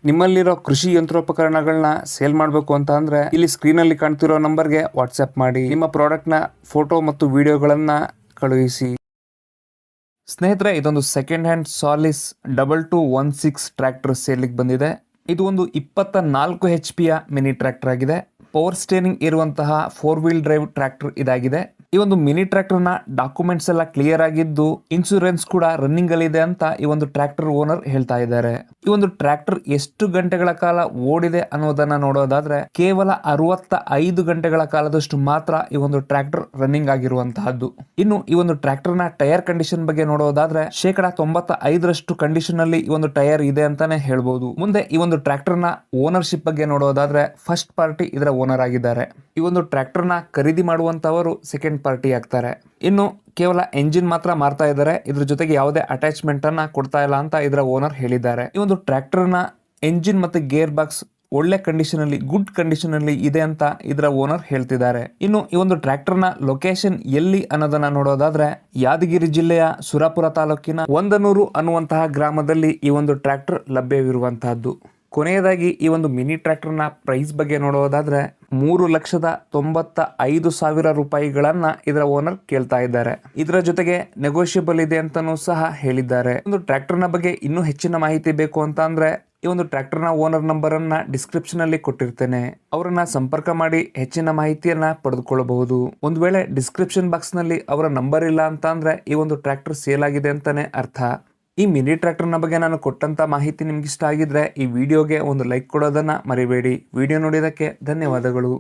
ನಿಮ್ಮಲ್ಲಿರೋ ಕೃಷಿ ಯಂತ್ರೋಪಕರಣಗಳನ್ನ ಸೇಲ್ ಮಾಡಬೇಕು ಅಂತ ಅಂದ್ರೆ ಇಲ್ಲಿ ಸ್ಕ್ರೀನ್ ಅಲ್ಲಿ ಕಾಣ್ತಿರೋ ನಂಬರ್ಗೆ ವಾಟ್ಸ್ಆಪ್ ಮಾಡಿ ನಿಮ್ಮ ಪ್ರಾಡಕ್ಟ್ ನ ಫೋಟೋ ಮತ್ತು ವಿಡಿಯೋಗಳನ್ನ ಕಳುಹಿಸಿ. ಸ್ನೇಹಿತರೆ, ಇದೊಂದು ಸೆಕೆಂಡ್ ಹ್ಯಾಂಡ್ ಸಾಲಿಸ್ 2216 ಟ್ರ್ಯಾಕ್ಟರ್ ಸೇಲಿಗೆ ಬಂದಿದೆ. ಇದು ಒಂದು 24 HP ಮಿನಿ ಟ್ರ್ಯಾಕ್ಟರ್ ಆಗಿದೆ. ಪವರ್ ಸ್ಟೇರಿಂಗ್ ಇರುವಂತಹ 4 ವೀಲ್ ಡ್ರೈವ್ ಟ್ರ್ಯಾಕ್ಟರ್ ಇದಾಗಿದೆ. ಈ ಒಂದು ಮಿನಿ ಟ್ರ್ಯಾಕ್ಟರ್ ನ ಡಾಕ್ಯುಮೆಂಟ್ಸ್ ಎಲ್ಲ ಕ್ಲಿಯರ್ ಆಗಿದ್ದು ಇನ್ಶೂರೆನ್ಸ್ ಕೂಡ ರನ್ನಿಂಗ್ ಅಲ್ಲಿ ಇದೆ ಅಂತ ಈ ಒಂದು ಟ್ರ್ಯಾಕ್ಟರ್ ಓನರ್ ಹೇಳ್ತಾ ಇದ್ದಾರೆ. ಈ ಒಂದು ಟ್ರ್ಯಾಕ್ಟರ್ ಎಷ್ಟು ಗಂಟೆಗಳ ಕಾಲ ಓಡಿದೆ ಅನ್ನೋದನ್ನ ನೋಡೋದಾದ್ರೆ ಕೇವಲ 65 ಗಂಟೆಗಳ ಕಾಲದಷ್ಟು ಮಾತ್ರ ಈ ಒಂದು ಟ್ರ್ಯಾಕ್ಟರ್ ರನ್ನಿಂಗ್ ಆಗಿರುವಂತಹದ್ದು. ಇನ್ನು ಈ ಒಂದು ಟ್ರ್ಯಾಕ್ಟರ್ ನ ಟೈರ್ ಕಂಡೀಷನ್ ಬಗ್ಗೆ ನೋಡೋದಾದ್ರೆ 95% ಕಂಡೀಷನ್ ಅಲ್ಲಿ ಈ ಒಂದು ಟೈರ್ ಇದೆ ಅಂತಾನೆ ಹೇಳ್ಬಹುದು. ಮುಂದೆ ಈ ಒಂದು ಟ್ರ್ಯಾಕ್ಟರ್ ನ ಓನರ್ಶಿಪ್ ಬಗ್ಗೆ ನೋಡೋದಾದ್ರೆ ಫಸ್ಟ್ ಪಾರ್ಟಿ ಇದರ ಓನರ್ ಆಗಿದ್ದಾರೆ. ಈ ಒಂದು ಟ್ರ್ಯಾಕ್ಟರ್ ನ ಖರೀದಿ ಮಾಡುವಂತವರು ಸೆಕೆಂಡ್ ಪಾರ್ಟಿ ಆಗ್ತಾರೆ. ಇನ್ನು ಕೇವಲ ಎಂಜಿನ್ ಮಾತ್ರ ಮಾರ್ತಾ ಇದ್ದಾರೆ, ಇದ್ರ ಜೊತೆಗೆ ಯಾವುದೇ ಅಟ್ಯಾಚ್ಮೆಂಟ್ ಅನ್ನ ಕೊಡ್ತಾ ಇಲ್ಲ ಅಂತ ಇದರ ಓನರ್ ಹೇಳಿದ್ದಾರೆ. ಈ ಒಂದು ಟ್ರ್ಯಾಕ್ಟರ್ ನ ಎಂಜಿನ್ ಮತ್ತೆ ಗೇರ್ ಬಾಕ್ಸ್ ಒಳ್ಳೆ ಕಂಡೀಷನ್ ಅಲ್ಲಿ, ಗುಡ್ ಕಂಡೀಷನ್ ಅಲ್ಲಿ ಇದೆ ಅಂತ ಇದರ ಓನರ್ ಹೇಳ್ತಿದ್ದಾರೆ. ಇನ್ನು ಈ ಒಂದು ಟ್ರ್ಯಾಕ್ಟರ್ ನ ಲೊಕೇಶನ್ ಎಲ್ಲಿ ಅನ್ನೋದನ್ನ ನೋಡೋದಾದ್ರೆ ಯಾದಗಿರಿ ಜಿಲ್ಲೆಯ ಸುರಪುರ ತಾಲೂಕಿನ ಒಂದನೂರು ಅನ್ನುವಂತಹ ಗ್ರಾಮದಲ್ಲಿ ಈ ಒಂದು ಟ್ರ್ಯಾಕ್ಟರ್ ಲಭ್ಯವಿರುವಂತಹದ್ದು. ಕೊನೆಯದಾಗಿ ಈ ಒಂದು ಮಿನಿ ಟ್ರ್ಯಾಕ್ಟರ್ ನ ಪ್ರೈಸ್ ಬಗ್ಗೆ ನೋಡೋದಾದ್ರೆ 3,95,000 ರೂಪಾಯಿಗಳನ್ನ ಇದರ ಓನರ್ ಕೇಳ್ತಾ ಇದ್ದಾರೆ. ಇದರ ಜೊತೆಗೆ ನೆಗೋಷಿಯಬಲ್ ಇದೆ ಅಂತಾನೂ ಸಹ ಹೇಳಿದ್ದಾರೆ. ಒಂದು ಟ್ರ್ಯಾಕ್ಟರ್ ನ ಬಗ್ಗೆ ಇನ್ನೂ ಹೆಚ್ಚಿನ ಮಾಹಿತಿ ಬೇಕು ಅಂತ ಅಂದ್ರೆ ಈ ಒಂದು ಟ್ರ್ಯಾಕ್ಟರ್ ನ ಓನರ್ ನಂಬರ್ ಅನ್ನ ಡಿಸ್ಕ್ರಿಪ್ಷನ್ ಅಲ್ಲಿ ಕೊಟ್ಟಿರ್ತೇನೆ, ಅವರನ್ನ ಸಂಪರ್ಕ ಮಾಡಿ ಹೆಚ್ಚಿನ ಮಾಹಿತಿಯನ್ನ ಪಡೆದುಕೊಳ್ಳಬಹುದು. ಒಂದು ವೇಳೆ ಡಿಸ್ಕ್ರಿಪ್ಷನ್ ಬಾಕ್ಸ್ ನಲ್ಲಿ ಅವರ ನಂಬರ್ ಇಲ್ಲ ಅಂತ ಅಂದ್ರೆ ಈ ಒಂದು ಟ್ರ್ಯಾಕ್ಟರ್ ಸೇಲ್ ಆಗಿದೆ ಅಂತಾನೆ ಅರ್ಥ. ಈ ಮಿನಿ ಟ್ರ್ಯಾಕ್ಟರ್ ನ ಬಗ್ಗೆ ನಾನು ಕೊಟ್ಟಂತ ಮಾಹಿತಿ ನಿಮ್ಗೆ ಇಷ್ಟ ಆಗಿದ್ರೆ ಈ ವಿಡಿಯೋಗೆ ಒಂದು ಲೈಕ್ ಕೊಡೋದನ್ನ ಮರಿಬೇಡಿ. ವಿಡಿಯೋ ನೋಡಿದಕ್ಕೆ ಧನ್ಯವಾದಗಳು.